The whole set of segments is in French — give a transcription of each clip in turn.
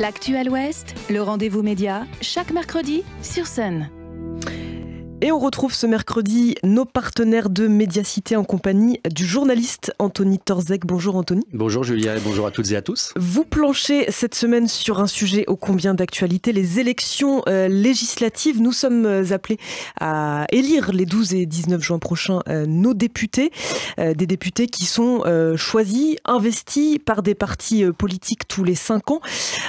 L'actu Alouest, le rendez-vous média, chaque mercredi sur Sun. Et on retrouve ce mercredi nos partenaires de Médiacité en compagnie du journaliste Anthony Torzek. Bonjour Anthony. Bonjour Julia et bonjour à toutes et à tous. Vous planchez cette semaine sur un sujet ô combien d'actualité, les élections législatives. Nous sommes appelés à élire les 12 et 19 juin prochains nos députés. Des députés qui sont choisis, investis par des partis politiques tous les 5 ans.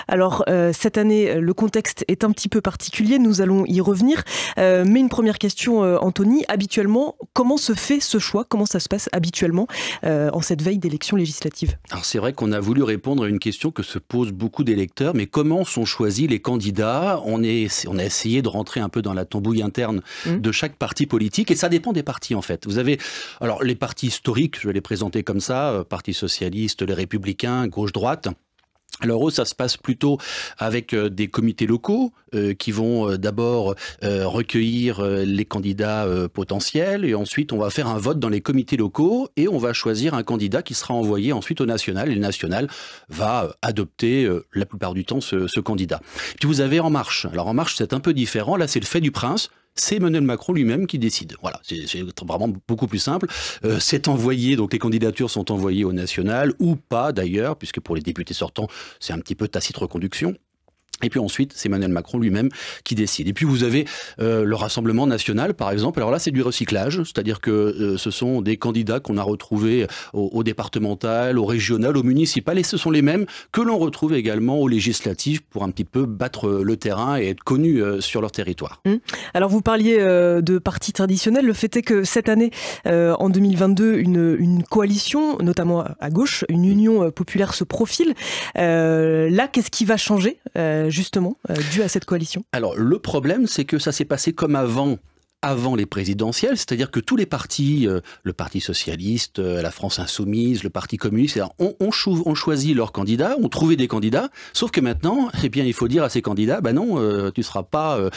Alors cette année, le contexte est un petit peu particulier, nous allons y revenir. Mais une première question, Anthony. Habituellement, comment se fait ce choix? Comment ça se passe habituellement en cette veille d'élections législatives? Alors c'est vrai qu'on a voulu répondre à une question que se posent beaucoup d'électeurs, mais comment sont choisis les candidats? On a essayé de rentrer un peu dans la tambouille interne de chaque parti politique, et ça dépend des partis en fait. Vous avez alors les partis historiques, je vais les présenter comme ça, Parti socialiste, les Républicains, gauche-droite. Alors eux, ça se passe plutôt avec des comités locaux qui vont d'abord recueillir les candidats potentiels, et ensuite on va faire un vote dans les comités locaux et on va choisir un candidat qui sera envoyé ensuite au national, et le national va adopter la plupart du temps ce candidat. Puis vous avez En Marche. Alors En Marche, c'est un peu différent, là c'est le fait du prince. C'est Emmanuel Macron lui-même qui décide. Voilà, c'est vraiment beaucoup plus simple. C'est envoyé, donc les candidatures sont envoyées au national, ou pas d'ailleurs, puisque pour les députés sortants, c'est un petit peu tacite reconduction. Et puis ensuite, c'est Emmanuel Macron lui-même qui décide. Et puis vous avez le Rassemblement national, par exemple. Alors là, c'est du recyclage, c'est-à-dire que ce sont des candidats qu'on a retrouvés au départemental, au régional, au municipal, et ce sont les mêmes que l'on retrouve également aux législatives pour un petit peu battre le terrain et être connus sur leur territoire. Alors vous parliez de partis traditionnels. Le fait est que cette année, en 2022, une coalition, notamment à gauche, une union populaire se profile. Là, qu'est-ce qui va changer justement, dû à cette coalition? Alors, le problème, c'est que ça s'est passé comme avant les présidentielles, c'est-à-dire que tous les partis, le Parti socialiste, la France insoumise, le Parti communiste, ont choisi leurs candidats, ont trouvé des candidats, sauf que maintenant, eh bien, il faut dire à ces candidats, bah non, tu seras pas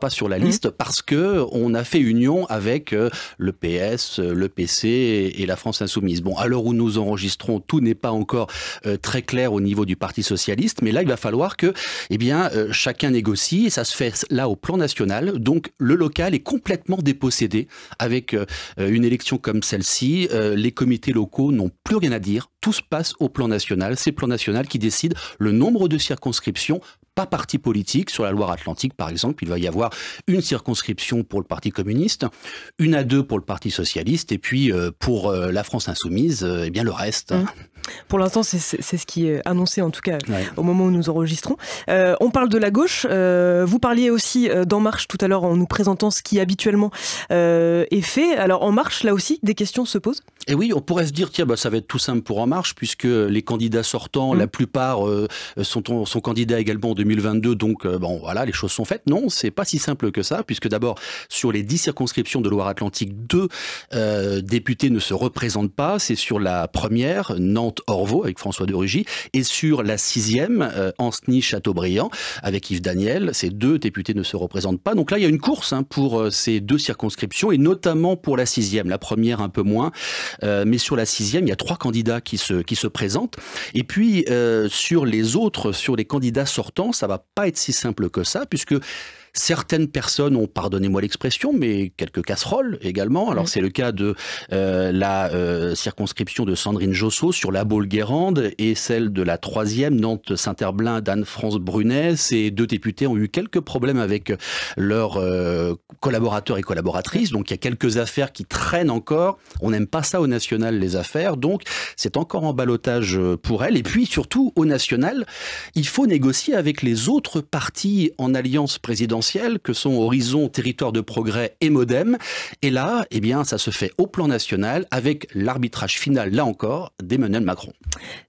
sur la liste parce que on a fait union avec le PS, le PC et la France insoumise. Bon, à l'heure où nous enregistrons, tout n'est pas encore très clair au niveau du Parti socialiste, mais là, il va falloir que, eh bien, chacun négocie, et ça se fait là au plan national, donc le local est complètement dépossédé. Avec une élection comme celle-ci, les comités locaux n'ont plus rien à dire. Tout se passe au plan national. C'est le plan national qui décide le nombre de circonscriptions, pas parti politique. Sur la Loire-Atlantique, par exemple, il va y avoir une circonscription pour le Parti communiste, une à deux pour le Parti socialiste, et puis pour la France insoumise, eh bien le reste. Pour l'instant, c'est ce qui est annoncé, en tout cas, au moment où nous enregistrons. On parle de la gauche. Vous parliez aussi d'En Marche tout à l'heure en nous présentant ce qui habituellement est fait. Alors En Marche, là aussi, des questions se posent? Et oui, on pourrait se dire, tiens, bah, ça va être tout simple pour En Marche, puisque les candidats sortants, la plupart sont candidats également en 2022, donc bon, voilà, les choses sont faites. Non, c'est pas si simple que ça, puisque d'abord, sur les 10 circonscriptions de Loire-Atlantique, 2 députés ne se représentent pas. C'est sur la première, Nantes-Orvault, avec François de Rugy, et sur la 6e, Ancenis-Châteaubriand, avec Yves Daniel. Ces 2 députés ne se représentent pas. Donc là, il y a une course pour ces 2 circonscriptions, et notamment pour la 6e. La première, un peu moins. Mais sur la 6e, il y a 3 candidats qui se présentent. Et puis, sur les autres, sur les candidats sortants, ça va pas être si simple que ça, puisque certaines personnes ont, pardonnez-moi l'expression, mais quelques casseroles également. Alors c'est le cas de la circonscription de Sandrine Josso sur la Baule-Guérande, et celle de la 3e, Nantes-Saint-Herblain d'Anne-France Brunet. Ces 2 députés ont eu quelques problèmes avec leurs collaborateurs et collaboratrices, donc il y a quelques affaires qui traînent encore. On n'aime pas ça au national, les affaires, donc c'est encore en ballottage pour elles. Et puis surtout, au national, il faut négocier avec les autres partis en alliance présidentielle, que sont Horizon, Territoire de Progrès et Modem. Et là, eh bien, ça se fait au plan national avec l'arbitrage final, là encore, d'Emmanuel Macron.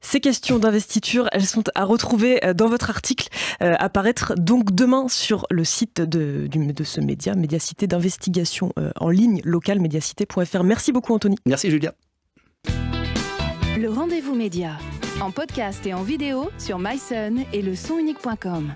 Ces questions d'investiture, elles sont à retrouver dans votre article, à paraître donc demain sur le site de ce média, Médiacité d'investigation en ligne locale, médiacité.fr. Merci beaucoup Anthony. Merci Julia. Le rendez-vous média, en podcast et en vidéo sur mysun et le sonunique.com.